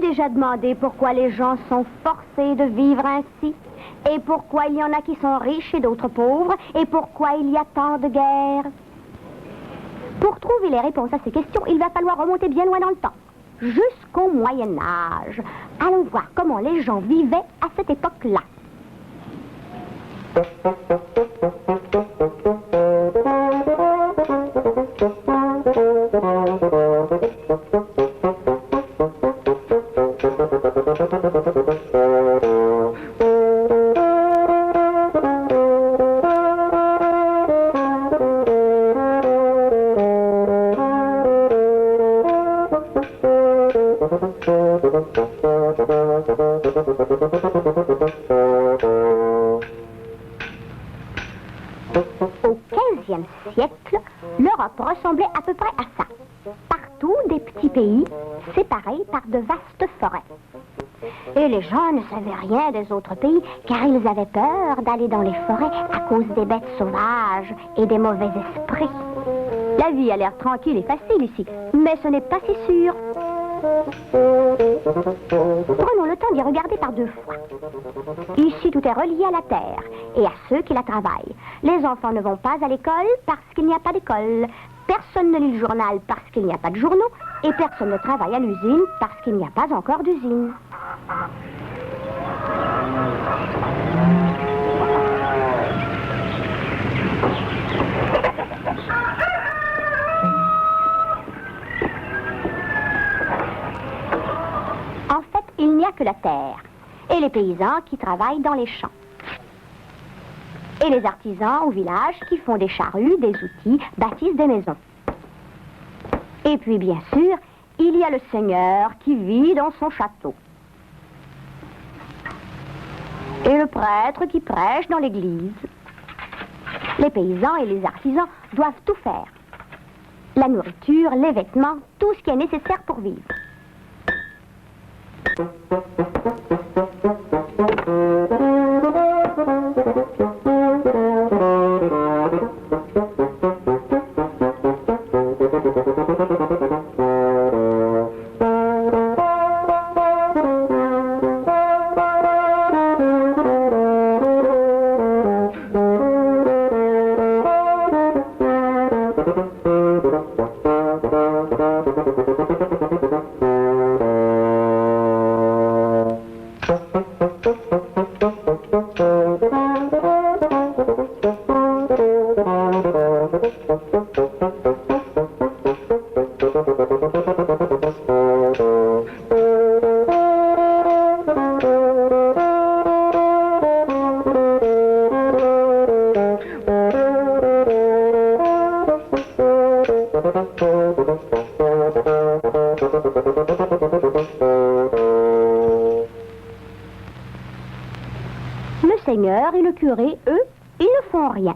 Déjà demandé pourquoi les gens sont forcés de vivre ainsi, et pourquoi il y en a qui sont riches et d'autres pauvres, et pourquoi il y a tant de guerres. Pour trouver les réponses à ces questions, il va falloir remonter bien loin dans le temps, jusqu'au Moyen Âge. Allons voir comment les gens vivaient à cette époque-là. Au XVe siècle, l'Europe ressemblait à peu près à ça. Partout, des petits pays séparés par de vastes forêts. Et les gens ne savaient rien des autres pays, car ils avaient peur d'aller dans les forêts à cause des bêtes sauvages et des mauvais esprits. La vie a l'air tranquille et facile ici, mais ce n'est pas si sûr. Prenons le temps d'y regarder par deux fois. Ici, tout est relié à la terre et à ceux qui la travaillent. Les enfants ne vont pas à l'école parce qu'il n'y a pas d'école. Personne ne lit le journal parce qu'il n'y a pas de journaux. Et personne ne travaille à l'usine parce qu'il n'y a pas encore d'usine. En fait, il n'y a que la terre et les paysans qui travaillent dans les champs. Et les artisans au village qui font des charrues, des outils, bâtissent des maisons. Et puis, bien sûr, il y a le seigneur qui vit dans son château. Et le prêtre qui prêche dans l'église. Les paysans et les artisans doivent tout faire. La nourriture, les vêtements, tout ce qui est nécessaire pour vivre. Le seigneur et le curé, eux, ils ne font rien.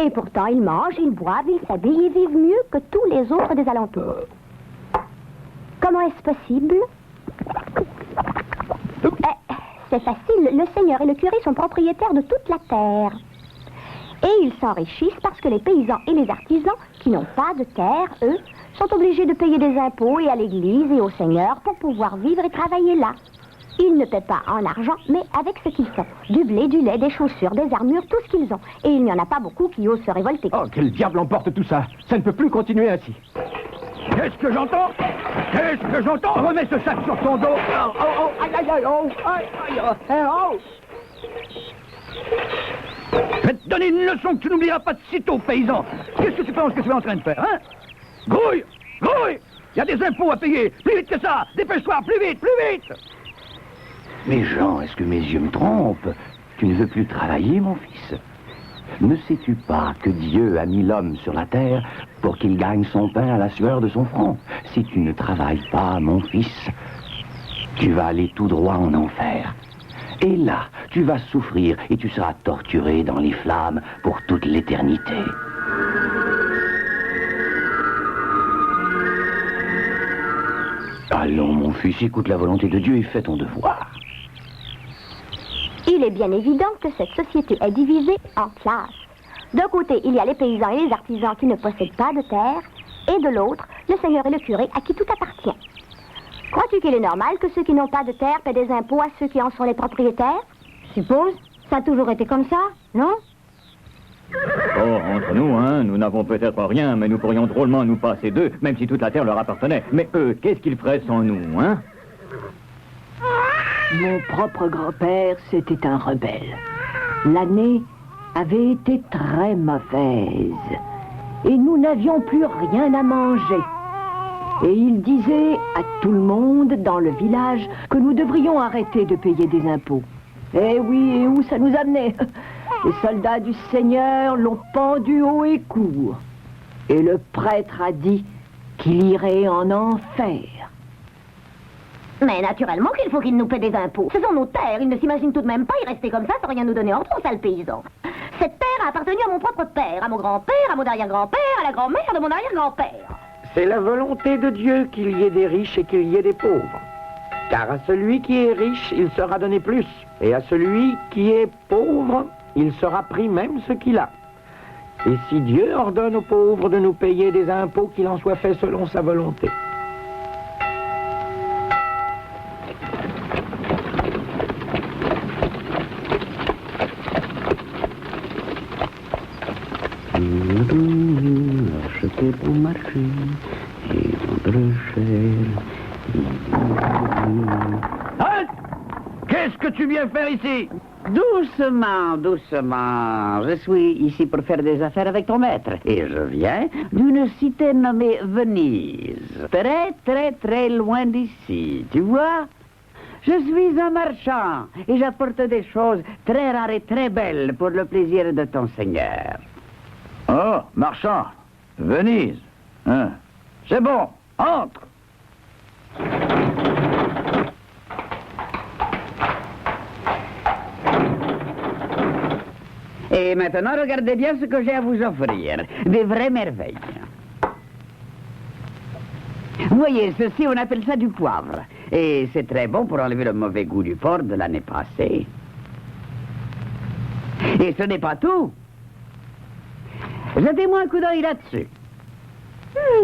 Et pourtant, ils mangent, ils boivent, ils s'habillent, ils vivent mieux que tous les autres des alentours. Comment est-ce possible? C'est facile, le seigneur et le curé sont propriétaires de toute la terre. Et ils s'enrichissent parce que les paysans et les artisans, qui n'ont pas de terre, eux, sont obligés de payer des impôts et à l'église et au seigneur pour pouvoir vivre et travailler là. Ils ne paient pas en argent, mais avec ce qu'ils font. Du blé, du lait, des chaussures, des armures, tout ce qu'ils ont. Et il n'y en a pas beaucoup qui osent se révolter. Oh, quel diable emporte tout ça? Ça ne peut plus continuer ainsi. Qu'est-ce que j'entends? Qu'est-ce que j'entends? Remets ce sac sur ton dos. Oh, oh, oh, aïe, aïe, aïe, oh, aïe, aïe, oh. Je vais te donner une leçon que tu n'oublieras pas de sitôt, paysan. Qu'est-ce que tu penses que tu es en train de faire, hein? Grouille! Grouille! Il y a des impôts à payer. Plus vite que ça! Dépêche-toi, plus vite, plus vite! Mais Jean, est-ce que mes yeux me trompent? Tu ne veux plus travailler, mon fils? Ne sais-tu pas que Dieu a mis l'homme sur la terre pour qu'il gagne son pain à la sueur de son front? Si tu ne travailles pas, mon fils, tu vas aller tout droit en enfer. Et là, tu vas souffrir et tu seras torturé dans les flammes pour toute l'éternité. Allons, mon fils, écoute la volonté de Dieu et fais ton devoir. Il est bien évident que cette société est divisée en classes. D'un côté, il y a les paysans et les artisans qui ne possèdent pas de terre, et de l'autre, le seigneur et le curé à qui tout appartient. Crois-tu qu'il est normal que ceux qui n'ont pas de terre paient des impôts à ceux qui en sont les propriétaires? Je suppose. Ça a toujours été comme ça, non? Oh, entre nous, hein, nous n'avons peut-être rien, mais nous pourrions drôlement nous passer d'eux, même si toute la terre leur appartenait. Mais eux, qu'est-ce qu'ils feraient sans nous, hein? Mon propre grand-père, c'était un rebelle. L'année avait été très mauvaise. Et nous n'avions plus rien à manger. Et il disait à tout le monde dans le village que nous devrions arrêter de payer des impôts. Eh oui, et où ça nous amenait? Les soldats du Seigneur l'ont pendu haut et court. Et le prêtre a dit qu'il irait en enfer. Mais naturellement qu'il faut qu'ils nous paient des impôts. Ce sont nos terres, ils ne s'imaginent tout de même pas y rester comme ça sans rien nous donner en trop, sale paysan. Cette terre a appartenu à mon propre père, à mon grand-père, à mon arrière-grand-père, à la grand-mère de mon arrière-grand-père. C'est la volonté de Dieu qu'il y ait des riches et qu'il y ait des pauvres. Car à celui qui est riche, il sera donné plus. Et à celui qui est pauvre, il sera pris même ce qu'il a. Et si Dieu ordonne aux pauvres de nous payer des impôts, qu'il en soit fait selon sa volonté. Acheter pour marcher et vendre cher. Halt! Qu'est-ce que tu viens faire ici? Doucement, doucement. Je suis ici pour faire des affaires avec ton maître. Et je viens d'une cité nommée Venise. Très, très, très loin d'ici. Tu vois? Je suis un marchand et j'apporte des choses très rares et très belles pour le plaisir de ton seigneur. Oh, marchand. Venise. Hein? C'est bon. Entre. Et maintenant, regardez bien ce que j'ai à vous offrir. Des vraies merveilles. Voyez, ceci, on appelle ça du poivre. Et c'est très bon pour enlever le mauvais goût du porc de l'année passée. Et ce n'est pas tout. Jetez-moi un coup d'œil là-dessus.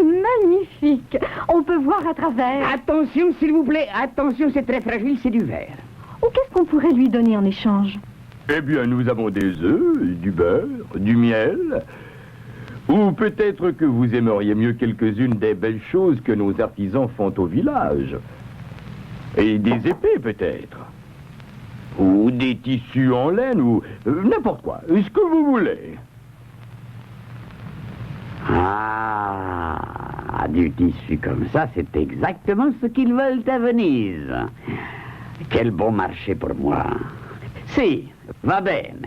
Magnifique. On peut voir à travers. Attention, s'il vous plaît. Attention, c'est très fragile, c'est du verre. Ou qu'est-ce qu'on pourrait lui donner en échange? Eh bien, nous avons des œufs, du beurre, du miel. Ou peut-être que vous aimeriez mieux quelques-unes des belles choses que nos artisans font au village. Et des épées, peut-être. Ou des tissus en laine, ou n'importe quoi. Ce que vous voulez. Ah, du tissu comme ça, c'est exactement ce qu'ils veulent à Venise. Quel bon marché pour moi. Si, va bene.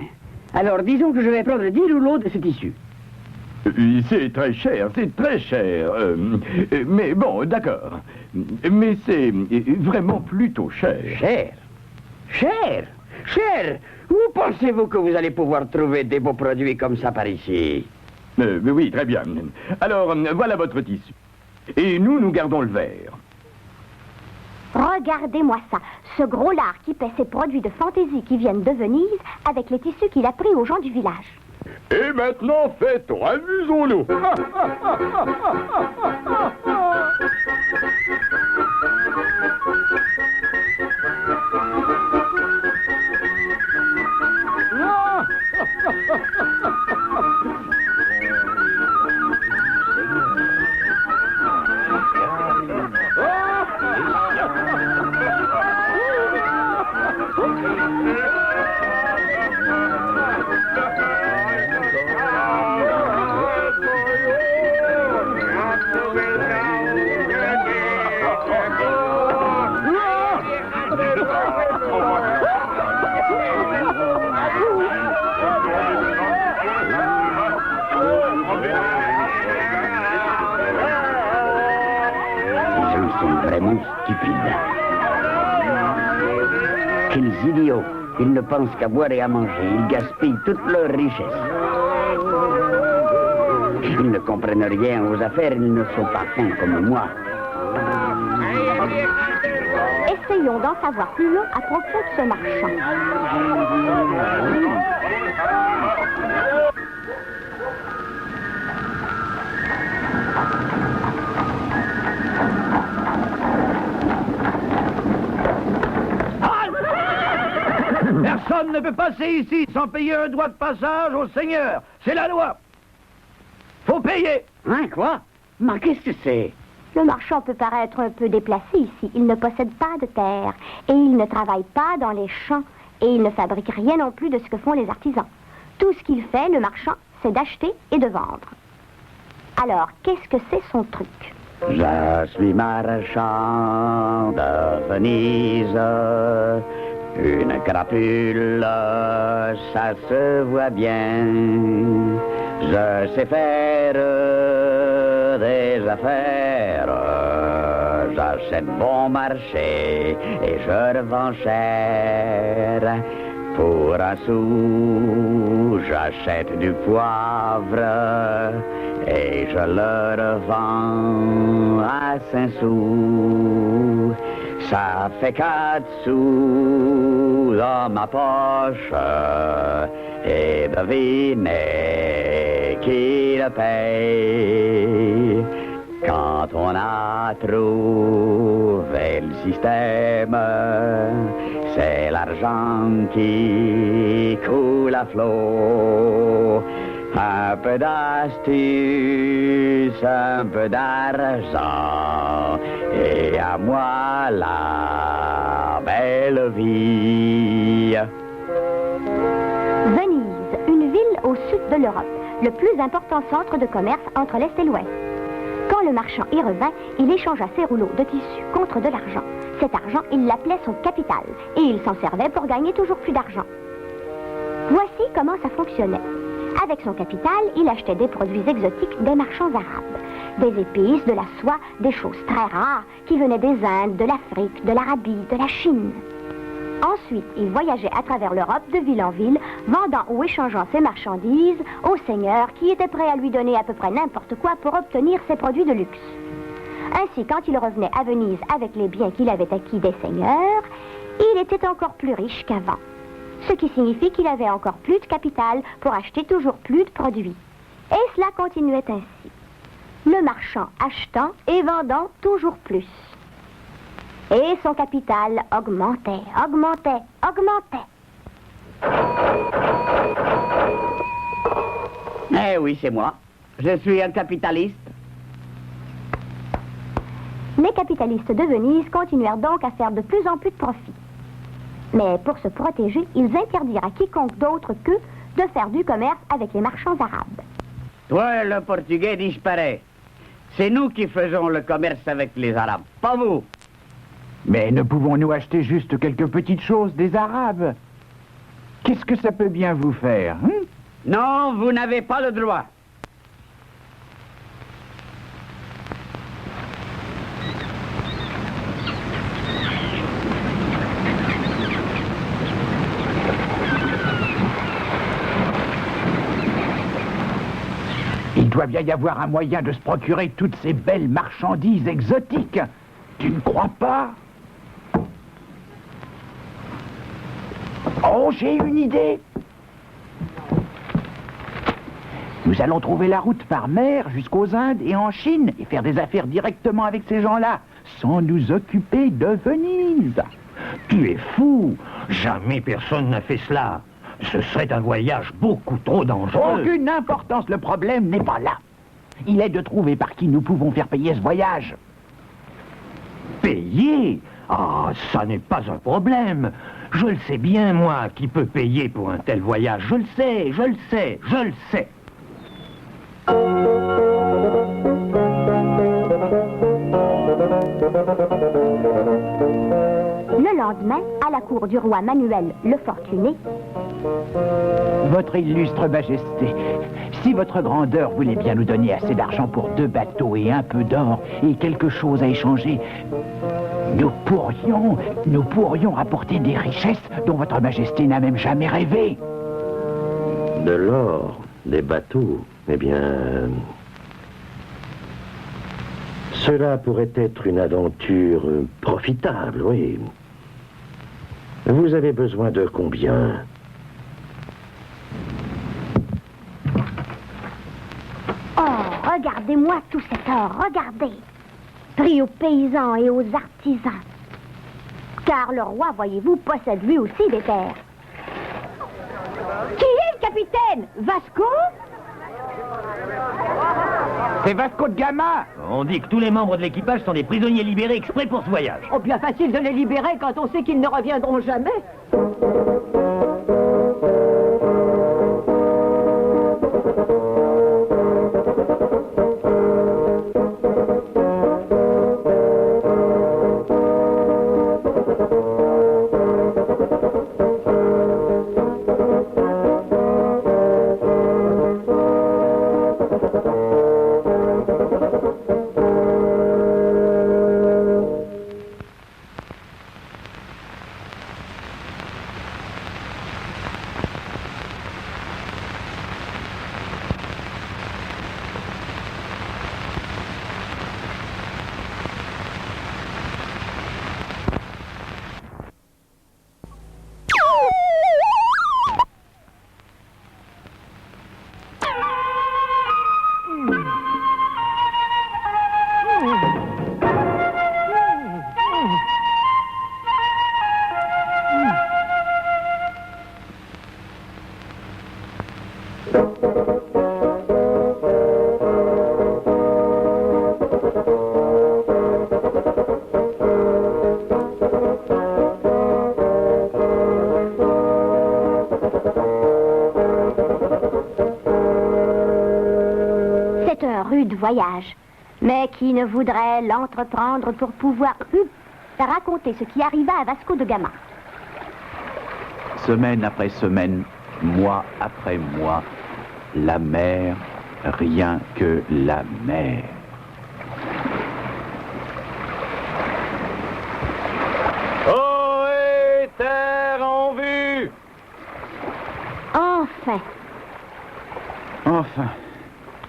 Alors, disons que je vais prendre 10 rouleaux de ce tissu. C'est très cher, c'est très cher. Mais bon, d'accord. Mais c'est vraiment plutôt cher. Cher? Cher? Cher? Où pensez-vous que vous allez pouvoir trouver des beaux produits comme ça par ici? Oui, très bien. Alors, voilà votre tissu. Et nous gardons le verre. Regardez-moi ça, ce gros lard qui paie ses produits de fantaisie qui viennent de Venise avec les tissus qu'il a pris aux gens du village. Et maintenant, fêtons, amusons-nous. Ils sont vraiment stupides. Quels idiots. Ils ne pensent qu'à boire et à manger. Ils gaspillent toute leur richesse. Ils ne comprennent rien aux affaires. Ils ne sont pas fins comme moi. Essayons d'en savoir plus long à propos de ce marchand. Personne ne peut passer ici sans payer un droit de passage au seigneur. C'est la loi. Faut payer. Hein, quoi? Mais qu'est-ce que c'est? Le marchand peut paraître un peu déplacé ici. Il ne possède pas de terre et il ne travaille pas dans les champs et il ne fabrique rien non plus de ce que font les artisans. Tout ce qu'il fait, le marchand, c'est d'acheter et de vendre. Alors, qu'est-ce que c'est son truc? Je suis marchand de Venise. Une crapule, ça se voit bien. Je sais faire des affaires. J'achète bon marché et je revends cher. Pour un sou, j'achète du poivre et je le revends à 5 sous. Ça fait 4 sous dans ma poche et devinez qui le paye. Quand on a trouvé le système, c'est l'argent qui coule à flot. Un peu d'astuce, un peu d'argent, et à moi la belle vie. Venise, une ville au sud de l'Europe, le plus important centre de commerce entre l'Est et l'Ouest. Quand le marchand y revint, il échangea ses rouleaux de tissu contre de l'argent. Cet argent, il l'appelait son capital, et il s'en servait pour gagner toujours plus d'argent. Voici comment ça fonctionnait. Avec son capital, il achetait des produits exotiques des marchands arabes. Des épices, de la soie, des choses très rares qui venaient des Indes, de l'Afrique, de l'Arabie, de la Chine. Ensuite, il voyageait à travers l'Europe de ville en ville, vendant ou échangeant ses marchandises aux seigneurs qui étaient prêts à lui donner à peu près n'importe quoi pour obtenir ses produits de luxe. Ainsi, quand il revenait à Venise avec les biens qu'il avait acquis des seigneurs, il était encore plus riche qu'avant. Ce qui signifie qu'il avait encore plus de capital pour acheter toujours plus de produits. Et cela continuait ainsi. Le marchand achetant et vendant toujours plus. Et son capital augmentait, augmentait, augmentait. Eh oui, c'est moi. Je suis un capitaliste. Les capitalistes de Venise continuèrent donc à faire de plus en plus de profit. Mais pour se protéger, ils interdirent à quiconque d'autre qu'eux de faire du commerce avec les marchands arabes. Toi, le Portugais disparaît. C'est nous qui faisons le commerce avec les Arabes, pas vous. Mais ne pouvons-nous acheter juste quelques petites choses des Arabes? Qu'est-ce que ça peut bien vous faire, hein? Non, vous n'avez pas le droit. Il doit bien y avoir un moyen de se procurer toutes ces belles marchandises exotiques. Tu ne crois pas? Oh, j'ai une idée. Nous allons trouver la route par mer jusqu'aux Indes et en Chine et faire des affaires directement avec ces gens-là, sans nous occuper de Venise. Tu es fou. Jamais personne n'a fait cela. Ce serait un voyage beaucoup trop dangereux. Aucune importance, le problème n'est pas là. Il est de trouver par qui nous pouvons faire payer ce voyage. Payer? Ah, ça n'est pas un problème. Je le sais bien, moi, qui peut payer pour un tel voyage. Je le sais, je le sais, je le sais. Le lendemain, à la cour du roi Manuel le Fortuné, Votre illustre majesté, si votre grandeur voulait bien nous donner assez d'argent pour 2 bateaux et un peu d'or et quelque chose à échanger, nous pourrions rapporter des richesses dont votre majesté n'a même jamais rêvé. De l'or, des bateaux, eh bien... Cela pourrait être une aventure profitable, oui. Vous avez besoin de combien? Oh, regardez-moi tout cet or, regardez. Pris aux paysans et aux artisans. Car le roi, voyez-vous, possède lui aussi des terres. Qui est le capitaine? Vasco? C'est Vasco de Gama. On dit que tous les membres de l'équipage sont des prisonniers libérés exprès pour ce voyage. Oh, bien facile de les libérer quand on sait qu'ils ne reviendront jamais. C'est un rude voyage, mais qui ne voudrait l'entreprendre pour pouvoir raconter ce qui arriva à Vasco de Gama. Semaine après semaine, mois après mois, la mer, rien que la mer. Ohé, terre en vue! Enfin, Enfin,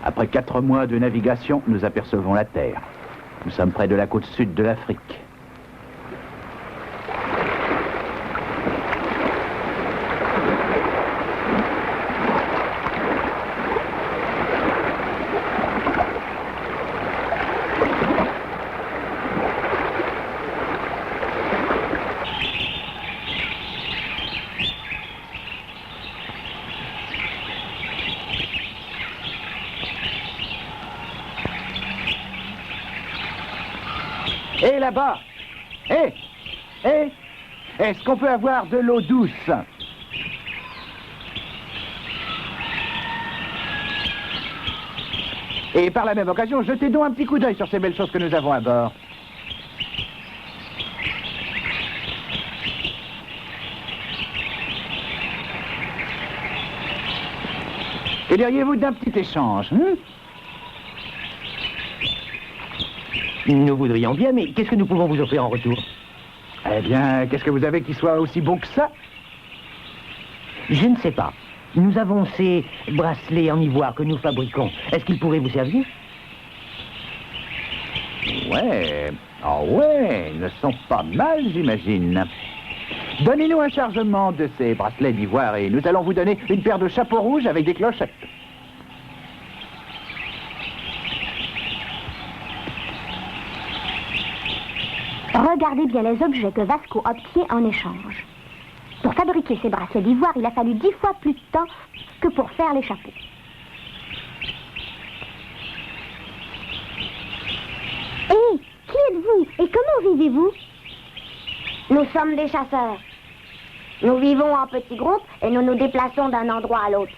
après 4 mois de navigation, nous apercevons la terre. Nous sommes près de la côte sud de l'Afrique. Et là-bas, est-ce qu'on peut avoir de l'eau douce? Et par la même occasion, jetez donc un petit coup d'œil sur ces belles choses que nous avons à bord. Que diriez-vous d'un petit échange, Nous voudrions bien, mais qu'est-ce que nous pouvons vous offrir en retour? Eh bien, qu'est-ce que vous avez qui soit aussi bon que ça? Je ne sais pas. Nous avons ces bracelets en ivoire que nous fabriquons. Est-ce qu'ils pourraient vous servir? Ouais, ils sont pas mal, j'imagine. Donnez-nous un chargement de ces bracelets d'ivoire et nous allons vous donner une paire de chapeaux rouges avec des clochettes. regardez bien les objets que Vasco obtient en échange. Pour fabriquer ces bracelets d'ivoire, il a fallu 10 fois plus de temps que pour faire les chapeaux. Hé, qui êtes-vous et comment vivez-vous? Nous sommes des chasseurs. Nous vivons en petits groupes et nous nous déplaçons d'un endroit à l'autre.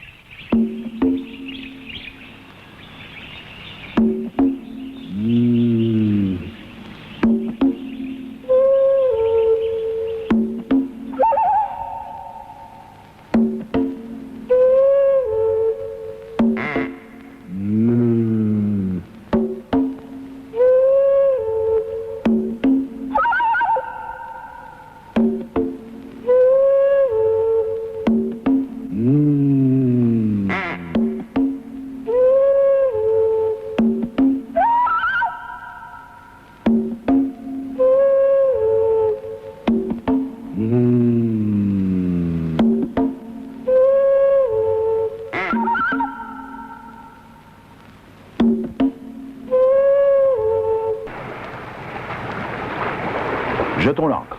Jetons l'ancre.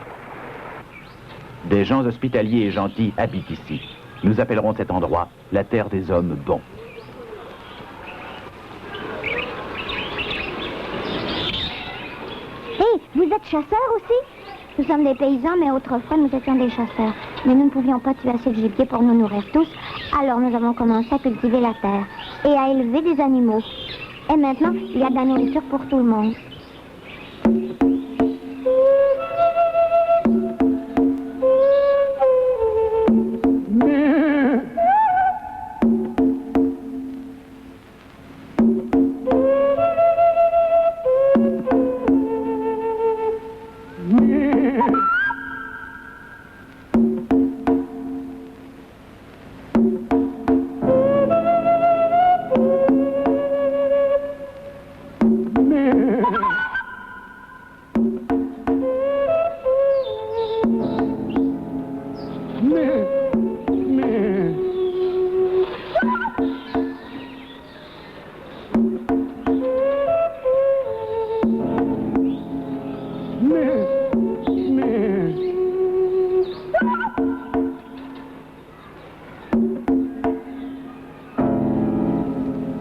Des gens hospitaliers et gentils habitent ici. Nous appellerons cet endroit la terre des hommes bons. Hé, vous êtes chasseurs aussi? Nous sommes des paysans, mais autrefois nous étions des chasseurs. Mais nous ne pouvions pas tuer assez de gibier pour nous nourrir tous, alors nous avons commencé à cultiver la terre et à élever des animaux. Et maintenant, il y a de la nourriture pour tout le monde.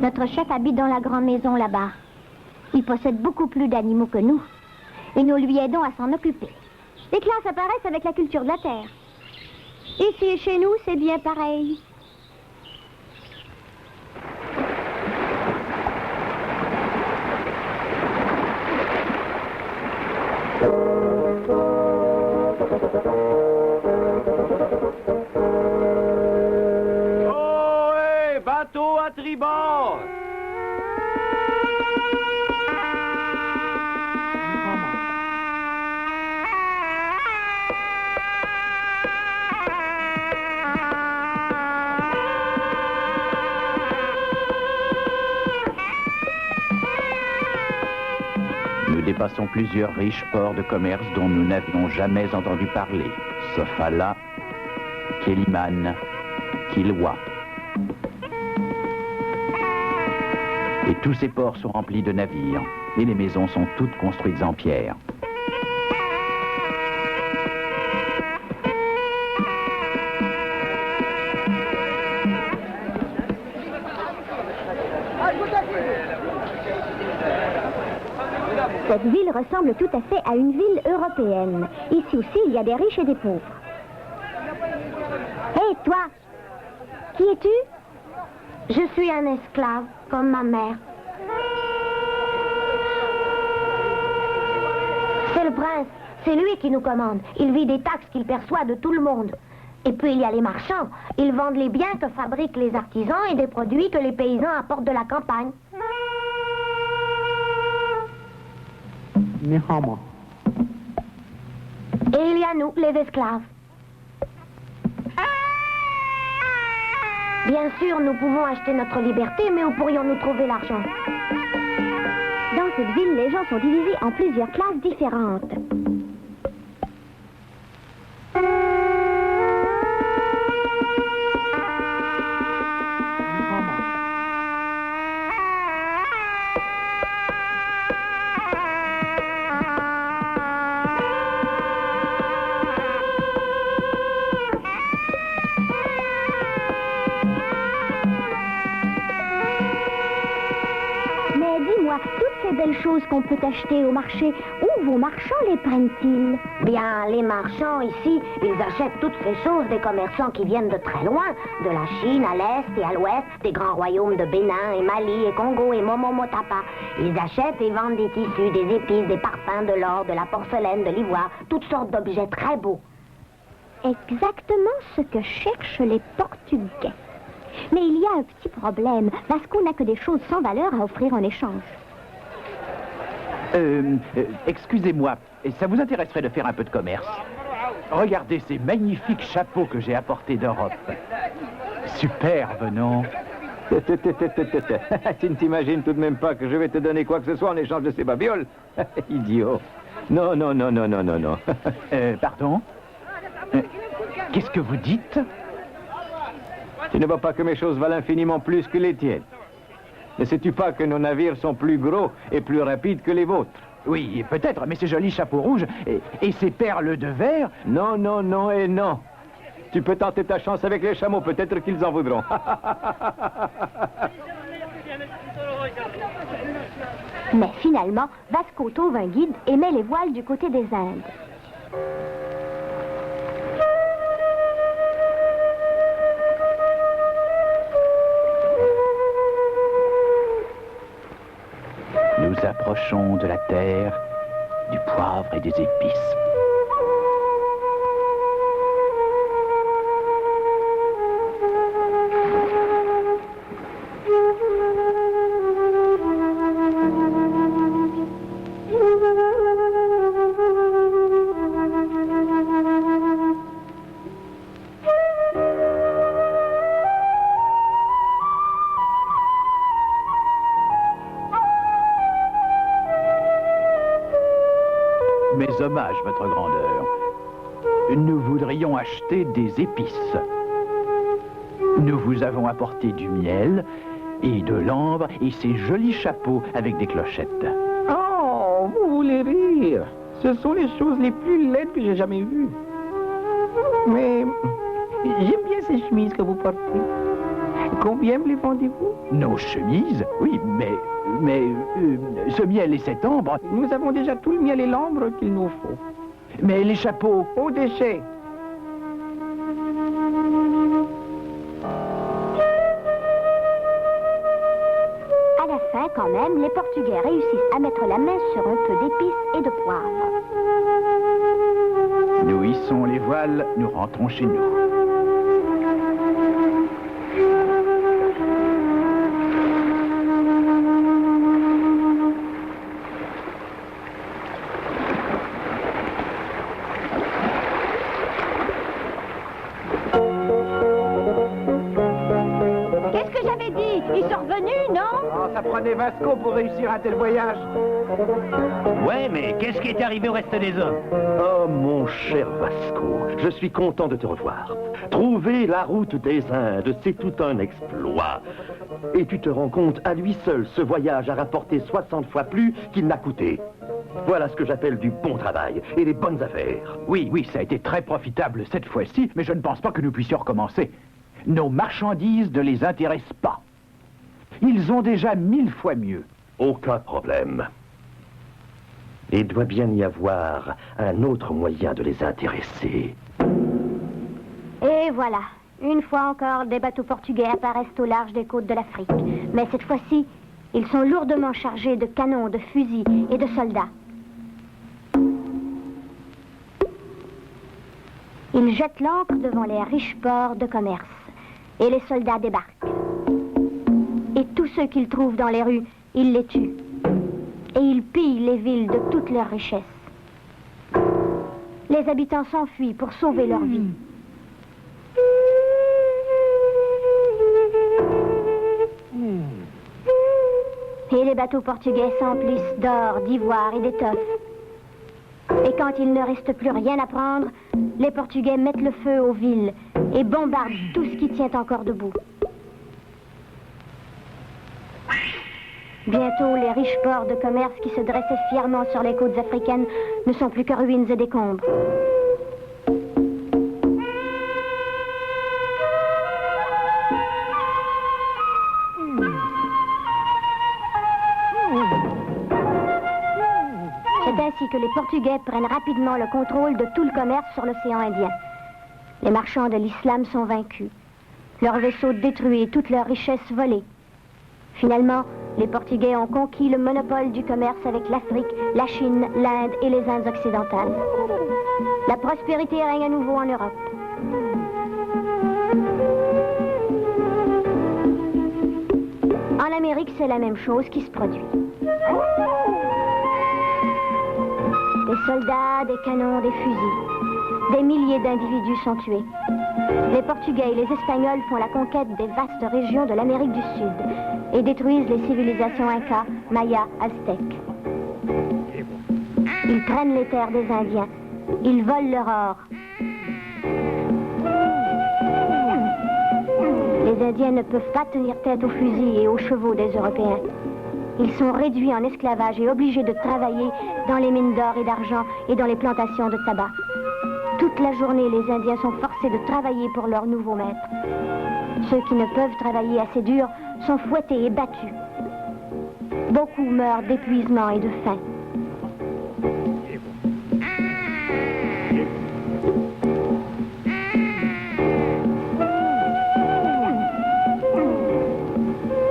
Notre chef habite dans la grande maison là-bas. Il possède beaucoup plus d'animaux que nous. Et nous lui aidons à s'en occuper. Les classes apparaissent avec la culture de la terre. Ici et chez nous, c'est bien pareil. Oh, hé, bateau à tribord! Nous dépassons plusieurs riches ports de commerce dont nous n'avions jamais entendu parler. Sofala, Kéliman, Kilwa. Et tous ces ports sont remplis de navires. Et les maisons sont toutes construites en pierre. Cette ville ressemble tout à fait à une ville européenne. Ici aussi, il y a des riches et des pauvres. Hé, toi! Qui es-tu? Je suis un esclave, comme ma mère. C'est le prince. C'est lui qui nous commande. Il vit des taxes qu'il perçoit de tout le monde. Et puis il y a les marchands. Ils vendent les biens que fabriquent les artisans et des produits que les paysans apportent de la campagne. Et il y a nous, les esclaves. Bien sûr, nous pouvons acheter notre liberté, mais où pourrions-nous trouver l'argent? Dans cette ville, les gens sont divisés en plusieurs classes différentes. Belles choses qu'on peut acheter au marché. Où vos marchands les prennent-ils? Bien, les marchands ici, ils achètent toutes ces choses des commerçants qui viennent de très loin, de la Chine à l'est et à l'ouest, des grands royaumes de Bénin et Mali et Congo et Momomotapa. Ils achètent et vendent des tissus, des épices, des parfums, de l'or, de la porcelaine, de l'ivoire, toutes sortes d'objets très beaux. Exactement ce que cherchent les Portugais. Mais il y a un petit problème, parce qu'on n'a que des choses sans valeur à offrir en échange. Excusez-moi, ça vous intéresserait de faire un peu de commerce? Regardez ces magnifiques chapeaux que j'ai apportés d'Europe. Superbe, non? Tu ne t'imagines tout de même pas que je vais te donner quoi que ce soit en échange de ces babioles? Idiot. Non, non, non, non, non, non, non. Pardon? Qu'est-ce que vous dites? Tu ne vois pas que mes choses valent infiniment plus que les tiennes? Ne sais-tu pas que nos navires sont plus gros et plus rapides que les vôtres? Oui, peut-être, mais ces jolis chapeaux rouges et ces perles de verre... Non, non, non et non. Tu peux tenter ta chance avec les chameaux, peut-être qu'ils en voudront. Mais finalement, Vasco trouve un guide et met les voiles du côté des Indes. Nous approchons de la terre, du poivre et des épices. Mes hommages, votre grandeur. Nous voudrions acheter des épices. Nous vous avons apporté du miel et de l'ambre et ces jolis chapeaux avec des clochettes. Oh, vous voulez rire? Ce sont les choses les plus laides que j'ai jamais vues. Mais j'aime bien ces chemises que vous portez. Combien me les vendez-vous? Nos chemises? Oui, mais ce miel et cet ambre... Nous avons déjà tout le miel et l'ambre qu'il nous faut. Mais les chapeaux... Au déchet. À la fin, quand même, les Portugais réussissent à mettre la main sur un peu d'épices et de poivre. Nous hissons les voiles, nous rentrons chez nous. Qu'est-ce que j'avais dit? Ils sont revenus, non? Oh, ça prenait Vasco pour réussir un tel voyage. Ouais, mais qu'est-ce qui est arrivé au reste des hommes? Oh, mon cher Vasco, je suis content de te revoir. Trouver la route des Indes, c'est tout un exploit. Et tu te rends compte, à lui seul, ce voyage a rapporté 60 fois plus qu'il n'a coûté. Voilà ce que j'appelle du bon travail et des bonnes affaires. Oui, ça a été très profitable cette fois-ci, mais je ne pense pas que nous puissions recommencer. Nos marchandises ne les intéressent pas. Ils ont déjà 1000 fois mieux. Aucun problème. Il doit bien y avoir un autre moyen de les intéresser. Et voilà. Une fois encore, des bateaux portugais apparaissent au large des côtes de l'Afrique. Mais cette fois-ci, ils sont lourdement chargés de canons, de fusils et de soldats. Ils jettent l'ancre devant les riches ports de commerce. Et les soldats débarquent. Et tous ceux qu'ils trouvent dans les rues, ils les tuent. Et ils pillent les villes de toutes leurs richesses. Les habitants s'enfuient pour sauver leur vie. Et les bateaux portugais s'emplissent d'or, d'ivoire et d'étoffes. Et quand il ne reste plus rien à prendre, les Portugais mettent le feu aux villes et bombardent tout ce qui tient encore debout. Bientôt, les riches ports de commerce qui se dressaient fièrement sur les côtes africaines ne sont plus que ruines et décombres. C'est ainsi que les Portugais prennent rapidement le contrôle de tout le commerce sur l'océan Indien. Les marchands de l'islam sont vaincus. Leurs vaisseaux détruits et toutes leurs richesses volées. Finalement, les Portugais ont conquis le monopole du commerce avec l'Afrique, la Chine, l'Inde et les Indes occidentales. La prospérité règne à nouveau en Europe. En Amérique, c'est la même chose qui se produit. Des soldats, des canons, des fusils. Des milliers d'individus sont tués. Les Portugais et les Espagnols font la conquête des vastes régions de l'Amérique du Sud et détruisent les civilisations Inca, Maya, Aztèques. Ils prennent les terres des Indiens. Ils volent leur or. Les Indiens ne peuvent pas tenir tête aux fusils et aux chevaux des Européens. Ils sont réduits en esclavage et obligés de travailler dans les mines d'or et d'argent et dans les plantations de tabac. Toute la journée, les Indiens sont forcés de travailler pour leur nouveau maître. Ceux qui ne peuvent travailler assez dur sont fouettés et battus. Beaucoup meurent d'épuisement et de faim.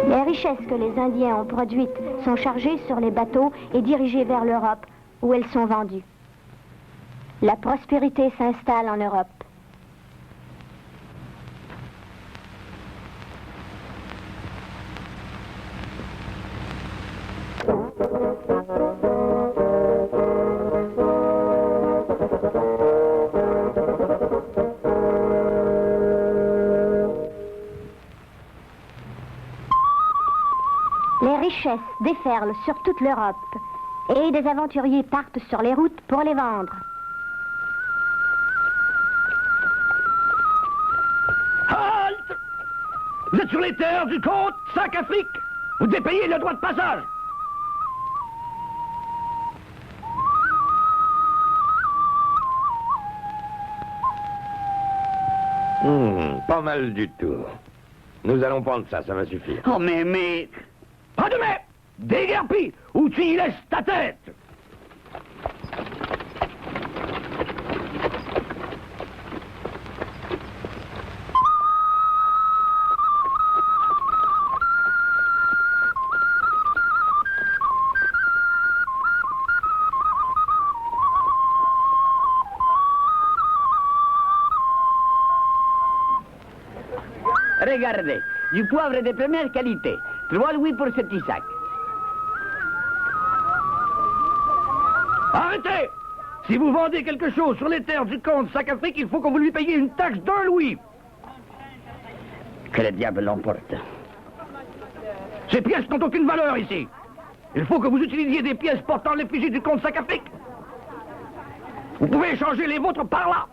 Les richesses que les Indiens ont produites sont chargées sur les bateaux et dirigées vers l'Europe, où elles sont vendues. La prospérité s'installe en Europe. Les richesses déferlent sur toute l'Europe et des aventuriers partent sur les routes pour les vendre. Halte! Vous êtes sur les terres du comte Sac-Afrique. Vous devez payer le droit de passage. Pas mal du tout. Nous allons prendre ça, ça va suffire. Oh, mais... Pas de mais! Déguerpis, ou tu y laisses ta tête! Regardez, du poivre de première qualité. 3 louis pour ce petit sac. Arrêtez! Si vous vendez quelque chose sur les terres du comte Sac-Afrique, il faut que vous lui payiez une taxe d'1 louis. Que le diable l'emporte. Ces pièces n'ont aucune valeur ici. Il faut que vous utilisiez des pièces portant l'effigie du comte Sac-Afrique. Vous pouvez échanger les vôtres par là.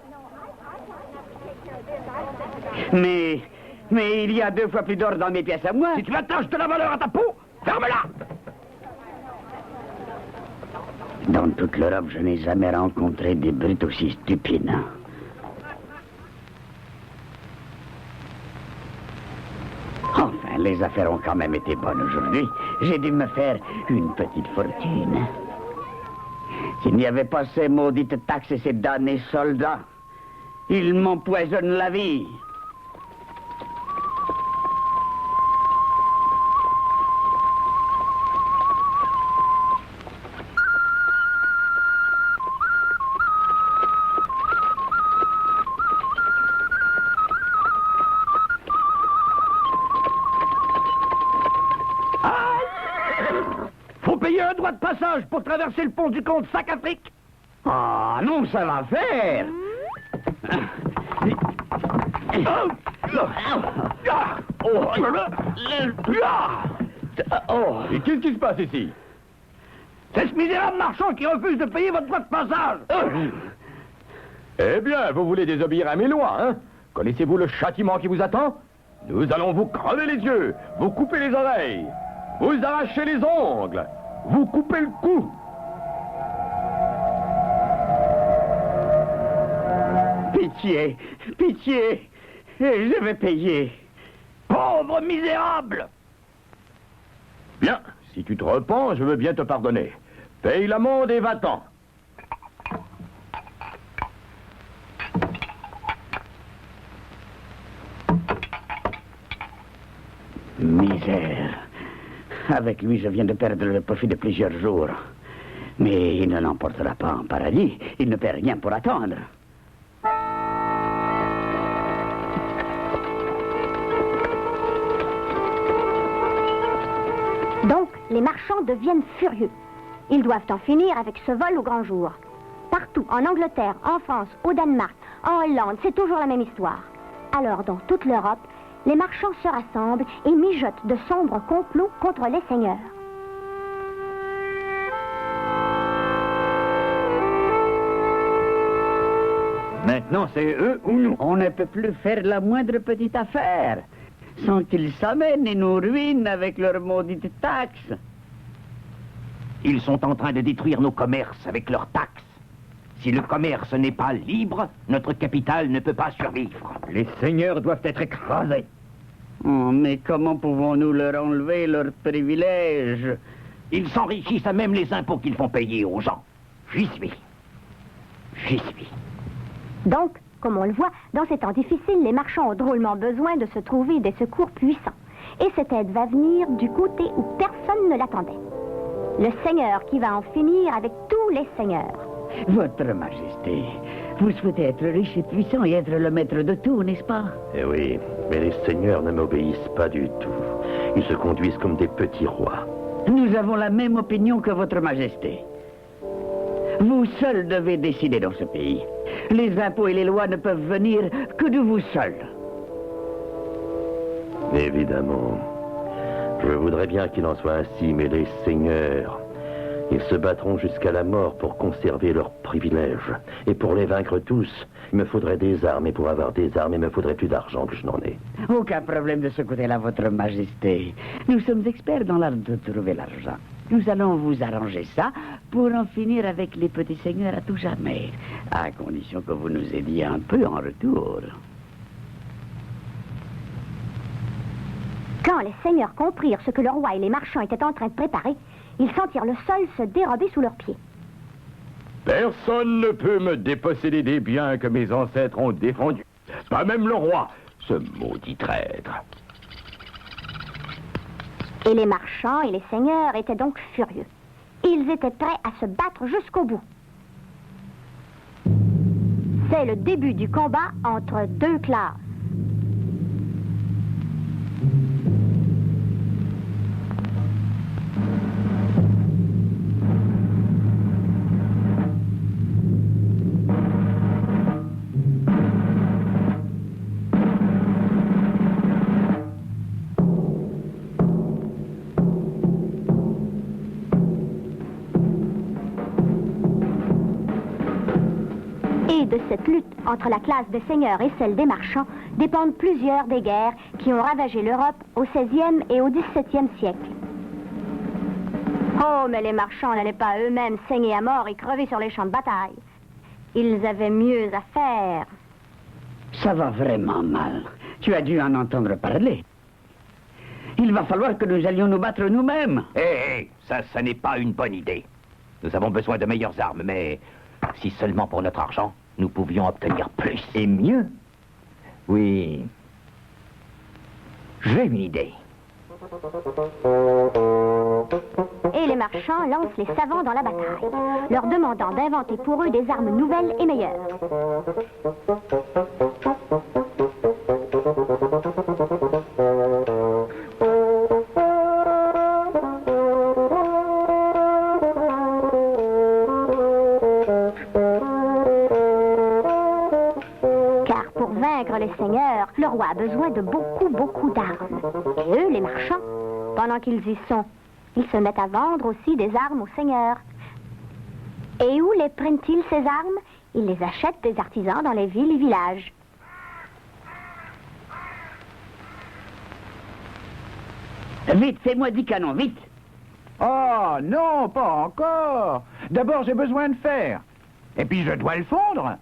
Mais il y a 2 fois plus d'or dans mes pièces à moi. Si tu attaches de la valeur à ta peau, ferme-la. Dans toute l'Europe, je n'ai jamais rencontré des brutes aussi stupides. Enfin, les affaires ont quand même été bonnes aujourd'hui. J'ai dû me faire une petite fortune. S'il n'y avait pas ces maudites taxes et ces damnés soldats, ils m'empoisonnent la vie. Faut payer un droit de passage pour traverser le pont du comte Sac-Afrique. Ah non, ça va faire. Et qu'est-ce qui se passe ici? C'est ce misérable marchand qui refuse de payer votre droit de passage. Eh bien, vous voulez désobéir à mes lois, hein? Connaissez-vous le châtiment qui vous attend? Nous allons vous crever les yeux, vous couper les oreilles, vous arracher les ongles, vous couper le cou. Pitié, pitié, je vais payer. Pauvre misérable! Bien, si tu te repens, je veux bien te pardonner. Paye l'amende et va-t'en. Misère. Avec lui, je viens de perdre le profit de plusieurs jours. Mais il ne l'emportera pas en paradis. Il ne paie rien pour attendre. Donc, les marchands deviennent furieux. Ils doivent en finir avec ce vol au grand jour. Partout, en Angleterre, en France, au Danemark, en Hollande, c'est toujours la même histoire. Alors, dans toute l'Europe, les marchands se rassemblent et mijotent de sombres complots contre les seigneurs. Maintenant, c'est eux ou nous. On ne peut plus faire la moindre petite affaire sans qu'ils s'amènent et nous ruinent avec leurs maudites taxes. Ils sont en train de détruire nos commerces avec leurs taxes. Si le commerce n'est pas libre, notre capitale ne peut pas survivre. Les seigneurs doivent être écrasés. Oh, mais comment pouvons-nous leur enlever leurs privilèges? Ils s'enrichissent à même les impôts qu'ils font payer aux gens. J'y suis. Donc, comme on le voit, dans ces temps difficiles, les marchands ont drôlement besoin de se trouver des secours puissants. Et cette aide va venir du côté où personne ne l'attendait. Le Seigneur qui va en finir avec tous les seigneurs. Votre Majesté, vous souhaitez être riche et puissant et être le maître de tout, n'est-ce pas? Eh oui, mais les seigneurs ne m'obéissent pas du tout. Ils se conduisent comme des petits rois. Nous avons la même opinion que Votre Majesté. Vous seul devez décider dans ce pays. Les impôts et les lois ne peuvent venir que de vous seul. Évidemment. Je voudrais bien qu'il en soit ainsi, mais les seigneurs, ils se battront jusqu'à la mort pour conserver leurs privilèges. Et pour les vaincre tous, il me faudrait des armes. Et pour avoir des armes, il me faudrait plus d'argent que je n'en ai. Aucun problème de ce côté-là, Votre Majesté. Nous sommes experts dans l'art de trouver l'argent. Nous allons vous arranger ça pour en finir avec les petits seigneurs à tout jamais. À condition que vous nous aidiez un peu en retour. Quand les seigneurs comprirent ce que le roi et les marchands étaient en train de préparer, ils sentirent le sol se dérober sous leurs pieds. Personne ne peut me déposséder des biens que mes ancêtres ont défendus. Pas même le roi, ce maudit traître. Et les marchands et les seigneurs étaient donc furieux. Ils étaient prêts à se battre jusqu'au bout. C'est le début du combat entre deux classes. De cette lutte entre la classe des seigneurs et celle des marchands dépendent plusieurs des guerres qui ont ravagé l'Europe au XVIe et au XVIIe siècle. Oh, mais les marchands n'allaient pas eux-mêmes saigner à mort et crever sur les champs de bataille. Ils avaient mieux à faire. Ça va vraiment mal. Tu as dû en entendre parler. Il va falloir que nous allions nous battre nous-mêmes. Hé, ça n'est pas une bonne idée. Nous avons besoin de meilleures armes, mais si seulement pour notre argent, nous pouvions obtenir plus. Et mieux. Oui. J'ai une idée. Et les marchands lancent les savants dans la bataille, leur demandant d'inventer pour eux des armes nouvelles et meilleures. Les seigneurs, le roi a besoin de beaucoup d'armes. Et eux, les marchands, pendant qu'ils y sont, ils se mettent à vendre aussi des armes aux seigneurs. Et où les prennent-ils, ces armes? Ils les achètent des artisans dans les villes et villages. Vite, fais-moi 10 canons, vite! Oh, non, pas encore. D'abord, j'ai besoin de fer. Et puis, je dois le fondre.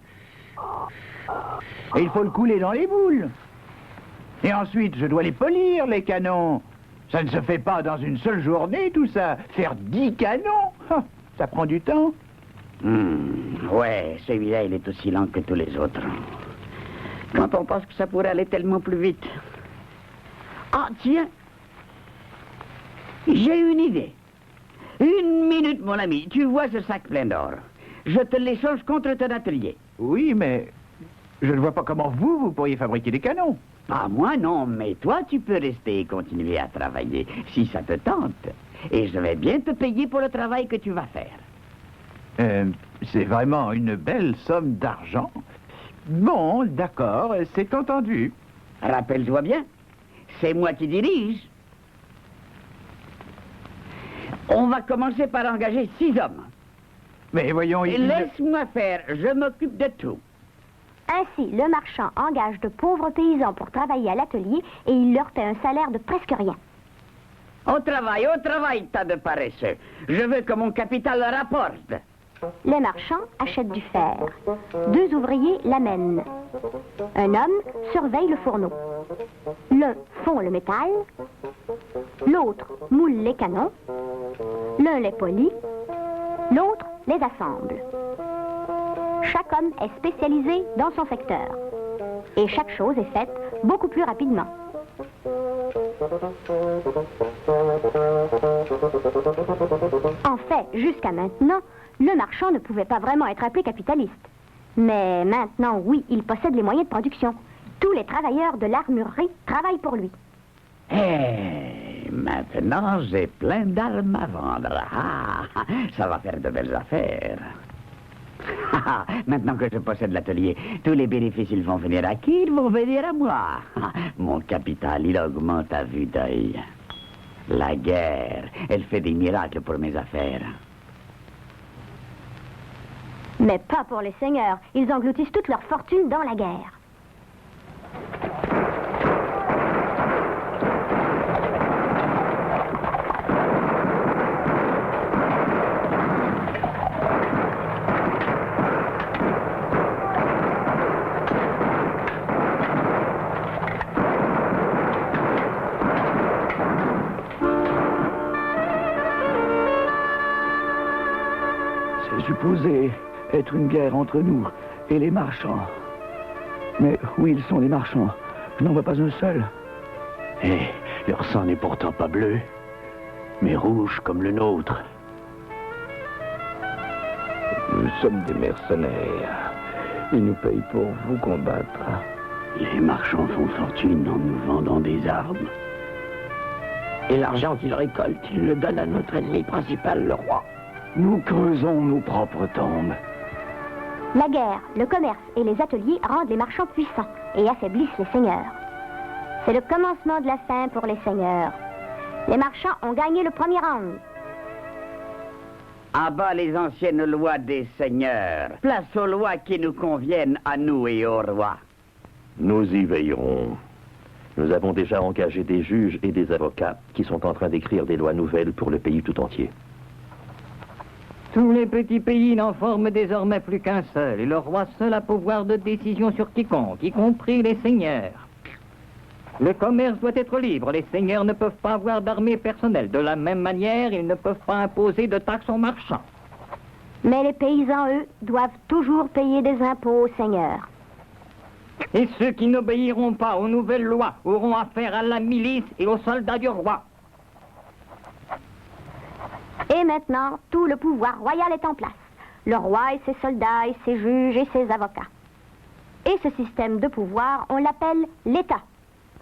Et il faut le couler dans les boules. Et ensuite, je dois les polir, les canons. Ça ne se fait pas dans une seule journée, tout ça. Faire 10 canons, ça prend du temps. Ouais, celui-là, il est aussi lent que tous les autres. Quand on pense que ça pourrait aller tellement plus vite. Ah, tiens. J'ai une idée. Une minute, mon ami. Tu vois ce sac plein d'or. Je te l'échange contre ton atelier. Oui, mais je ne vois pas comment vous pourriez fabriquer des canons. Pas moi, non, mais toi, tu peux rester et continuer à travailler, si ça te tente. Et je vais bien te payer pour le travail que tu vas faire. C'est vraiment une belle somme d'argent. Bon, d'accord, c'est entendu. Rappelle-toi bien, c'est moi qui dirige. On va commencer par engager 6 hommes. Mais voyons... Laisse-moi faire, je m'occupe de tout. Ainsi, le marchand engage de pauvres paysans pour travailler à l'atelier et il leur paie un salaire de presque rien. Au travail, tas de paresseux. Je veux que mon capital le rapporte. Les marchands achètent du fer. 2 ouvriers l'amènent. Un homme surveille le fourneau. L'un fond le métal. L'autre moule les canons. L'un les polit. L'autre les assemble. Chaque homme est spécialisé dans son secteur. Et chaque chose est faite beaucoup plus rapidement. En fait, jusqu'à maintenant, le marchand ne pouvait pas vraiment être appelé capitaliste. Mais maintenant, oui, il possède les moyens de production. Tous les travailleurs de l'armurerie travaillent pour lui. Et maintenant, j'ai plein d'armes à vendre. Ah, ça va faire de belles affaires. Maintenant que je possède l'atelier, tous les bénéfices, ils vont venir à qui? Ils vont venir à moi. Mon capital, il augmente à vue d'œil. La guerre, elle fait des miracles pour mes affaires. Mais pas pour les seigneurs. Ils engloutissent toute leur fortune dans la guerre. C'est supposé être une guerre entre nous et les marchands. Mais où ils sont, les marchands? Je n'en vois pas un seul. Et leur sang n'est pourtant pas bleu, mais rouge comme le nôtre. Nous sommes des mercenaires. Ils nous payent pour vous combattre. Les marchands font fortune en nous vendant des armes. Et l'argent qu'ils récoltent, ils le donnent à notre ennemi principal, le roi. Nous creusons nos propres tombes. La guerre, le commerce et les ateliers rendent les marchands puissants et affaiblissent les seigneurs. C'est le commencement de la fin pour les seigneurs. Les marchands ont gagné le premier round. À bas les anciennes lois des seigneurs. Place aux lois qui nous conviennent à nous et au roi. Nous y veillerons. Nous avons déjà engagé des juges et des avocats qui sont en train d'écrire des lois nouvelles pour le pays tout entier. Tous les petits pays n'en forment désormais plus qu'un seul, et le roi seul a pouvoir de décision sur quiconque, y compris les seigneurs. Le commerce doit être libre, les seigneurs ne peuvent pas avoir d'armée personnelle. De la même manière, ils ne peuvent pas imposer de taxes aux marchands. Mais les paysans, eux, doivent toujours payer des impôts aux seigneurs. Et ceux qui n'obéiront pas aux nouvelles lois auront affaire à la milice et aux soldats du roi. Et maintenant, tout le pouvoir royal est en place. Le roi et ses soldats et ses juges et ses avocats. Et ce système de pouvoir, on l'appelle l'État.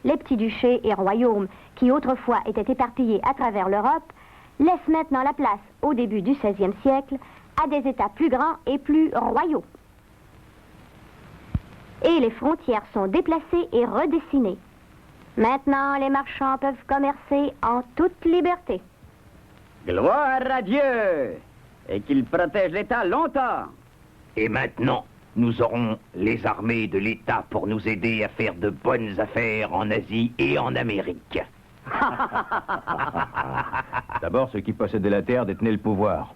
Les petits duchés et royaumes, qui autrefois étaient éparpillés à travers l'Europe, laissent maintenant la place, au début du XVIe siècle, à des États plus grands et plus royaux. Et les frontières sont déplacées et redessinées. Maintenant, les marchands peuvent commercer en toute liberté. Gloire à Dieu! Et qu'il protège l'État longtemps! Et maintenant, nous aurons les armées de l'État pour nous aider à faire de bonnes affaires en Asie et en Amérique. D'abord, ceux qui possédaient la terre détenaient le pouvoir.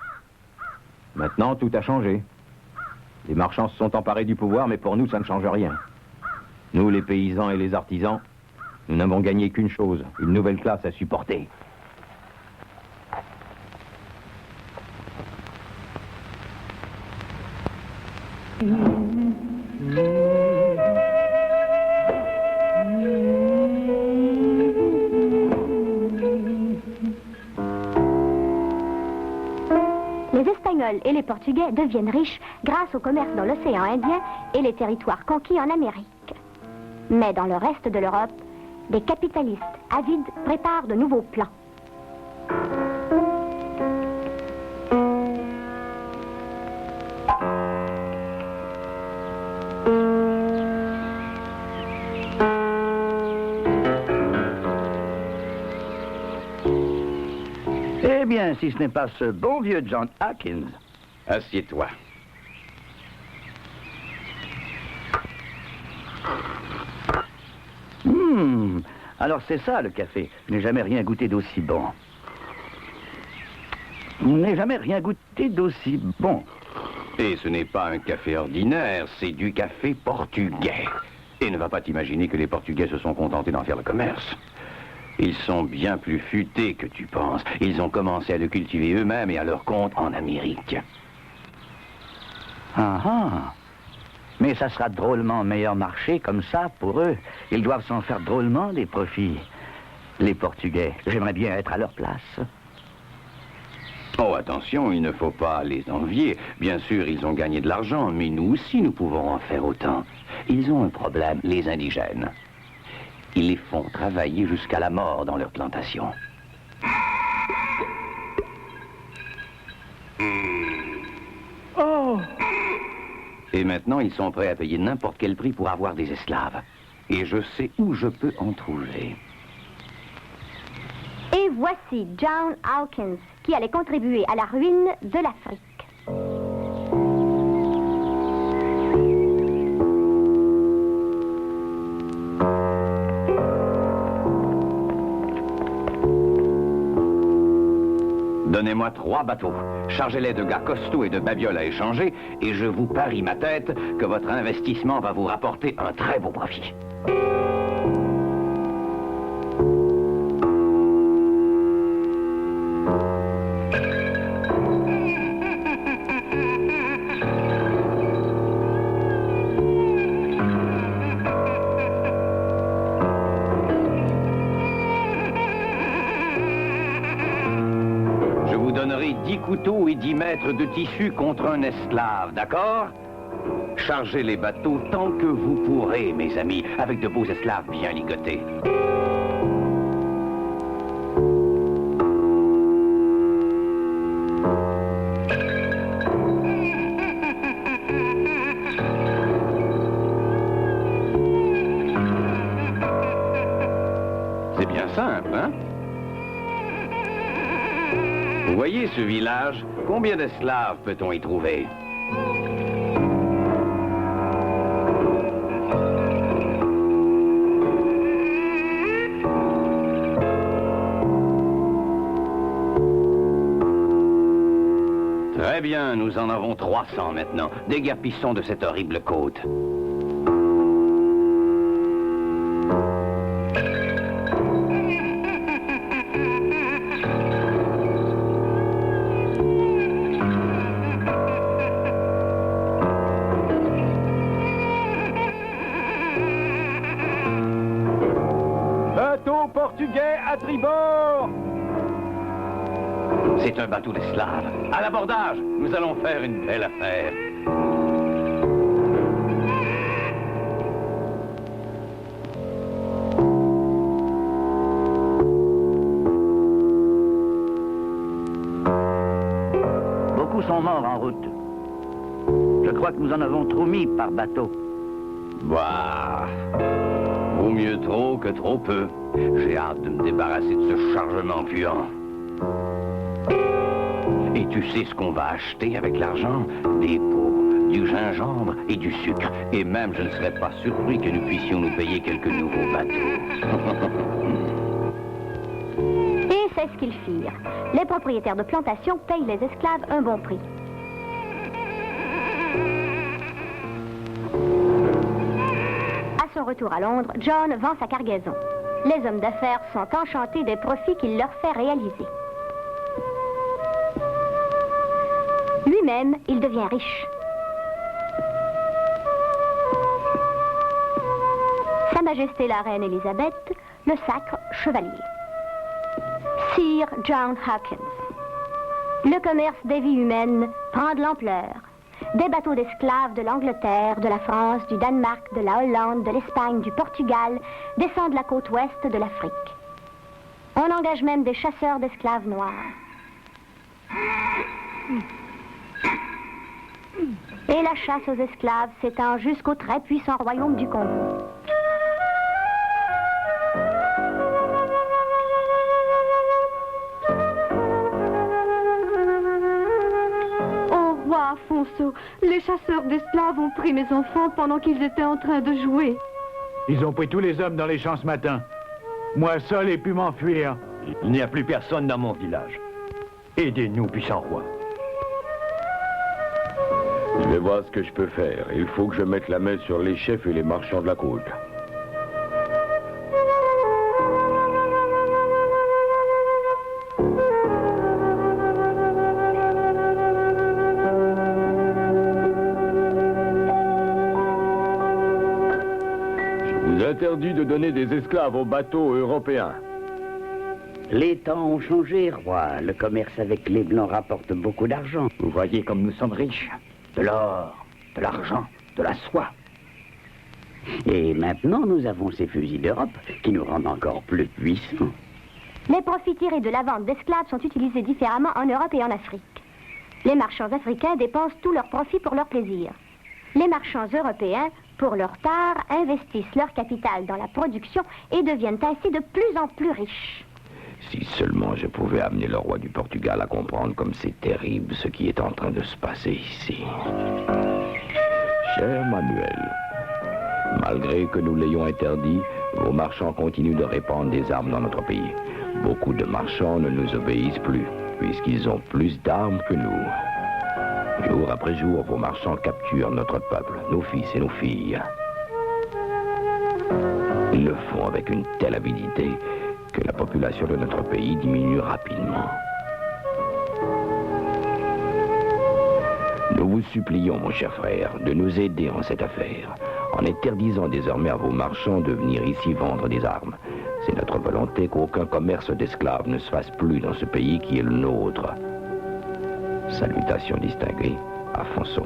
Maintenant, tout a changé. Les marchands se sont emparés du pouvoir, mais pour nous, ça ne change rien. Nous, les paysans et les artisans, nous n'avons gagné qu'une chose, une nouvelle classe à supporter. Les Espagnols et les Portugais deviennent riches grâce au commerce dans l'océan Indien et les territoires conquis en Amérique. Mais dans le reste de l'Europe, des capitalistes avides préparent de nouveaux plans. Eh bien, si ce n'est pas ce bon vieux John Hawkins. Assieds-toi. Alors c'est ça le café. Je n'ai jamais rien goûté d'aussi bon. Je n'ai jamais rien goûté d'aussi bon. Et ce n'est pas un café ordinaire, c'est du café portugais. Et ne va pas t'imaginer que les Portugais se sont contentés d'en faire le commerce. Ils sont bien plus futés que tu penses. Ils ont commencé à le cultiver eux-mêmes et à leur compte en Amérique. Ah ah. Mais ça sera drôlement meilleur marché comme ça pour eux. Ils doivent s'en faire drôlement des profits. Les Portugais, j'aimerais bien être à leur place. Oh, attention, il ne faut pas les envier. Bien sûr, ils ont gagné de l'argent, mais nous aussi, nous pouvons en faire autant. Ils ont un problème, les indigènes. Ils les font travailler jusqu'à la mort dans leurs plantations. Oh! Et maintenant, ils sont prêts à payer n'importe quel prix pour avoir des esclaves. Et je sais où je peux en trouver. Et voici John Hawkins, qui allait contribuer à la ruine de l'Afrique. Donnez-moi 3 bateaux, chargez-les de gars costauds et de babioles à échanger, et je vous parie ma tête que votre investissement va vous rapporter un très beau profit. Je vous donnerai 10 couteaux et 10 mètres de tissu contre un esclave, d'accord? Chargez les bateaux tant que vous pourrez, mes amis, avec de beaux esclaves bien ligotés. C'est bien simple, hein? Vous voyez ce village? Combien d'esclaves peut-on y trouver? Très bien, nous en avons 300 maintenant. Déguerpissons de cette horrible côte. Bateau portugais à tribord! C'est un bateau d'esclaves. À l'abordage, nous allons faire une belle affaire. Beaucoup sont morts en route. Je crois que nous en avons trop mis par bateau. Bah, vaut mieux trop que trop peu. J'ai hâte de me débarrasser de ce chargement puant. Et tu sais ce qu'on va acheter avec l'argent? Des pots, du gingembre et du sucre. Et même, je ne serais pas surpris que nous puissions nous payer quelques nouveaux bateaux. Et c'est ce qu'ils firent. Les propriétaires de plantations payent les esclaves un bon prix. À son retour à Londres, John vend sa cargaison. Les hommes d'affaires sont enchantés des profits qu'il leur fait réaliser. Lui-même, il devient riche. Sa Majesté la Reine Élisabeth le sacre chevalier. Sir John Hawkins. Le commerce des vies humaines prend de l'ampleur. Des bateaux d'esclaves de l'Angleterre, de la France, du Danemark, de la Hollande, de l'Espagne, du Portugal descendent la côte ouest de l'Afrique. On engage même des chasseurs d'esclaves noirs. Et la chasse aux esclaves s'étend jusqu'au très puissant royaume du Congo. Oh, roi Afonso, les chasseurs d'esclaves ont pris mes enfants pendant qu'ils étaient en train de jouer. Ils ont pris tous les hommes dans les champs ce matin. Moi seul ai pu m'enfuir. Il n'y a plus personne dans mon village. Aidez-nous, puissant roi. Je vais voir ce que je peux faire. Il faut que je mette la main sur les chefs et les marchands de la côte. Je vous interdis de donner des esclaves aux bateaux européens. Les temps ont changé, roi. Le commerce avec les Blancs rapporte beaucoup d'argent. Vous voyez comme nous sommes riches. De l'or, de l'argent, de la soie. Et maintenant, nous avons ces fusils d'Europe qui nous rendent encore plus puissants. Les profits tirés de la vente d'esclaves sont utilisés différemment en Europe et en Afrique. Les marchands africains dépensent tous leurs profits pour leur plaisir. Les marchands européens, pour leur tard, investissent leur capital dans la production et deviennent ainsi de plus en plus riches. Si seulement je pouvais amener le roi du Portugal à comprendre comme c'est terrible ce qui est en train de se passer ici. Cher Manuel, malgré que nous l'ayons interdit, vos marchands continuent de répandre des armes dans notre pays. Beaucoup de marchands ne nous obéissent plus, puisqu'ils ont plus d'armes que nous. Jour après jour, vos marchands capturent notre peuple, nos fils et nos filles. Ils le font avec une telle avidité que la population de notre pays diminue rapidement. Nous vous supplions, mon cher frère, de nous aider en cette affaire, en interdisant désormais à vos marchands de venir ici vendre des armes. C'est notre volonté qu'aucun commerce d'esclaves ne se fasse plus dans ce pays qui est le nôtre. Salutations distinguées, Afonso.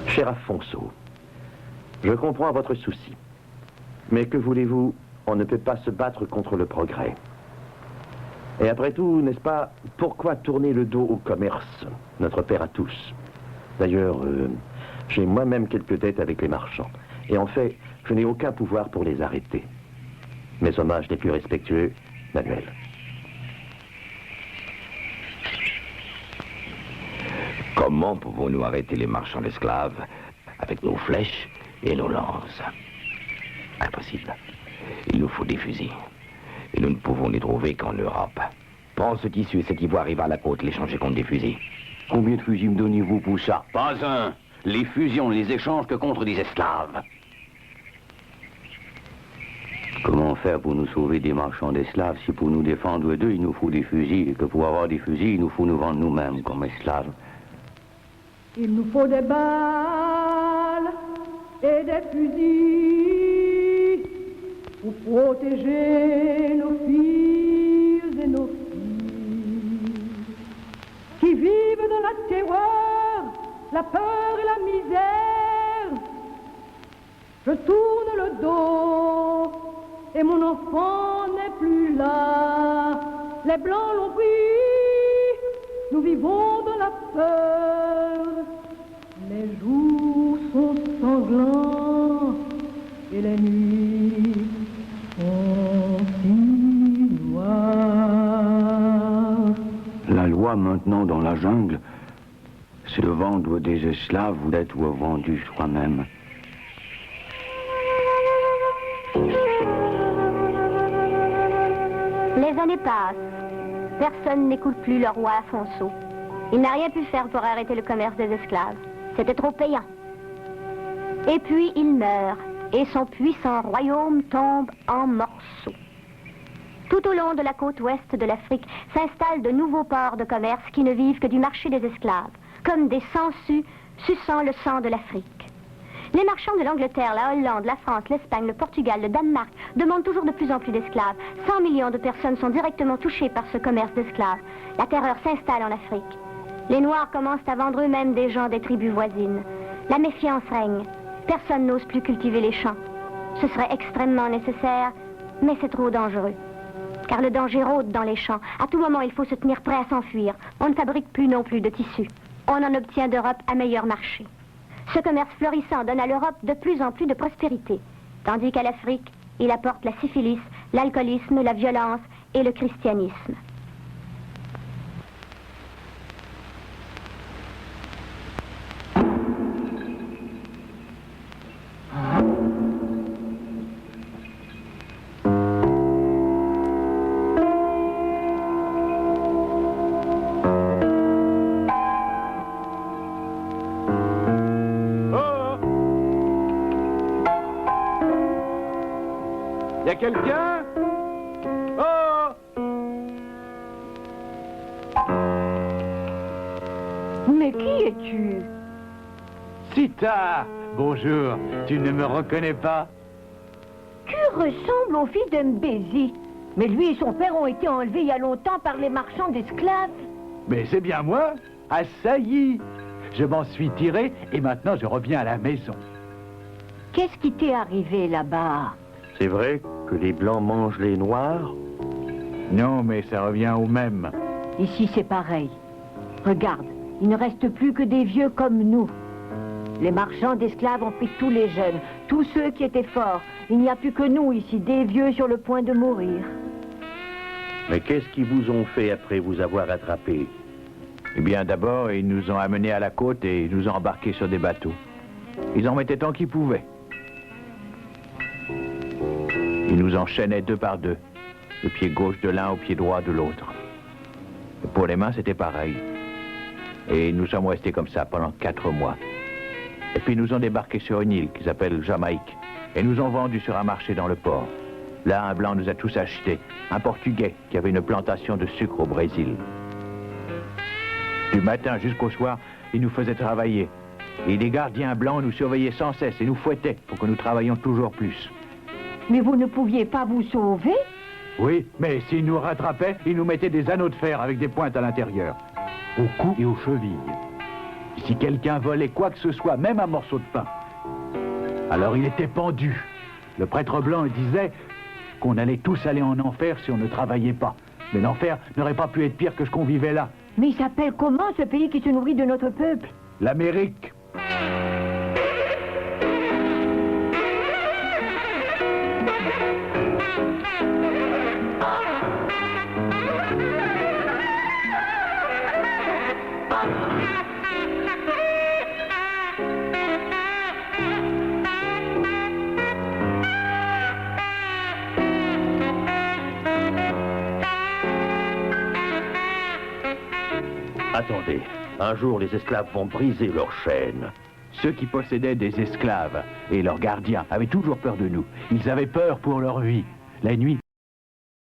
Cher Afonso, je comprends votre souci. Mais que voulez-vous? On ne peut pas se battre contre le progrès. Et après tout, n'est-ce pas, pourquoi tourner le dos au commerce, notre père à tous? D'ailleurs, j'ai moi-même quelques dettes avec les marchands. Et en fait, je n'ai aucun pouvoir pour les arrêter. Mes hommages les plus respectueux, Manuel. Comment pouvons-nous arrêter les marchands d'esclaves avec nos flèches et nos lances? Impossible. Il nous faut des fusils. Et nous ne pouvons les trouver qu'en Europe. Prends ce tissu et cet ivoire, arrive à la côte, l'échanger contre des fusils. Combien de fusils me donnez-vous pour ça? Pas un. Les fusils, on ne les échange que contre des esclaves. Comment faire pour nous sauver des marchands d'esclaves si pour nous défendre d'eux, il nous faut des fusils, et que pour avoir des fusils, il nous faut nous vendre nous-mêmes comme esclaves? Il nous faut des balles et des fusils pour protéger nos filles et nos filles qui vivent dans la terreur, la peur et la misère. Je tourne le dos et mon enfant n'est plus là. Les Blancs l'ont pris, nous vivons dans la peur. Les jours sont sanglants et les nuits sont si noires. La loi maintenant dans la jungle, c'est de vendre des esclaves ou d'être vendus soi-même. Les années passent. Personne n'écoute plus le roi Afonso. Il n'a rien pu faire pour arrêter le commerce des esclaves. C'était trop payant. Et puis il meurt, et son puissant royaume tombe en morceaux. Tout au long de la côte ouest de l'Afrique s'installent de nouveaux ports de commerce qui ne vivent que du marché des esclaves, comme des sangsues suçant le sang de l'Afrique. Les marchands de l'Angleterre, la Hollande, la France, l'Espagne, le Portugal, le Danemark demandent toujours de plus en plus d'esclaves. 100 millions de personnes sont directement touchées par ce commerce d'esclaves. La terreur s'installe en Afrique. Les Noirs commencent à vendre eux-mêmes des gens des tribus voisines. La méfiance règne. Personne n'ose plus cultiver les champs. Ce serait extrêmement nécessaire, mais c'est trop dangereux. Car le danger rôde dans les champs. À tout moment, il faut se tenir prêt à s'enfuir. On ne fabrique plus non plus de tissus. On en obtient d'Europe un meilleur marché. Ce commerce florissant donne à l'Europe de plus en plus de prospérité, tandis qu'à l'Afrique, il apporte la syphilis, l'alcoolisme, la violence et le christianisme. a quelqu'un? Oh! Mais qui es-tu? Sita! Bonjour, tu ne me reconnais pas? Tu ressembles au fils d'Mbézi. Mais lui et son père ont été enlevés il y a longtemps par les marchands d'esclaves. Mais c'est bien moi, Assailli. Je m'en suis tiré et maintenant je reviens à la maison. Qu'est-ce qui t'est arrivé là-bas? C'est vrai que les Blancs mangent les Noirs? Non, mais ça revient au même. Ici, c'est pareil. Regarde, il ne reste plus que des vieux comme nous. Les marchands d'esclaves ont pris tous les jeunes, tous ceux qui étaient forts. Il n'y a plus que nous ici, des vieux sur le point de mourir. Mais qu'est-ce qu'ils vous ont fait après vous avoir attrapés? Eh bien, d'abord, ils nous ont amenés à la côte et ils nous ont embarqués sur des bateaux. Ils en mettaient tant qu'ils pouvaient. Ils nous enchaînaient deux par deux, le pied gauche de l'un au pied droit de l'autre. Et pour les mains, c'était pareil. Et nous sommes restés comme ça pendant 4 mois. Et puis ils nous ont débarqués sur une île qui s'appelle Jamaïque. Et nous ont vendus sur un marché dans le port. Là, un blanc nous a tous achetés. Un Portugais qui avait une plantation de sucre au Brésil. Du matin jusqu'au soir, il nous faisait travailler. Et des gardiens blancs nous surveillaient sans cesse et nous fouettaient pour que nous travaillions toujours plus. Mais vous ne pouviez pas vous sauver? Oui, mais s'ils nous rattrapaient, ils nous mettaient des anneaux de fer avec des pointes à l'intérieur. Au cou et aux chevilles. Si quelqu'un volait quoi que ce soit, même un morceau de pain, alors il était pendu. Le prêtre blanc disait qu'on allait tous aller en enfer si on ne travaillait pas. Mais l'enfer n'aurait pas pu être pire que ce qu'on vivait là. Mais il s'appelle comment ce pays qui se nourrit de notre peuple? L'Amérique. Attendez, un jour les esclaves vont briser leurs chaînes. Ceux qui possédaient des esclaves et leurs gardiens avaient toujours peur de nous. Ils avaient peur pour leur vie. La nuit,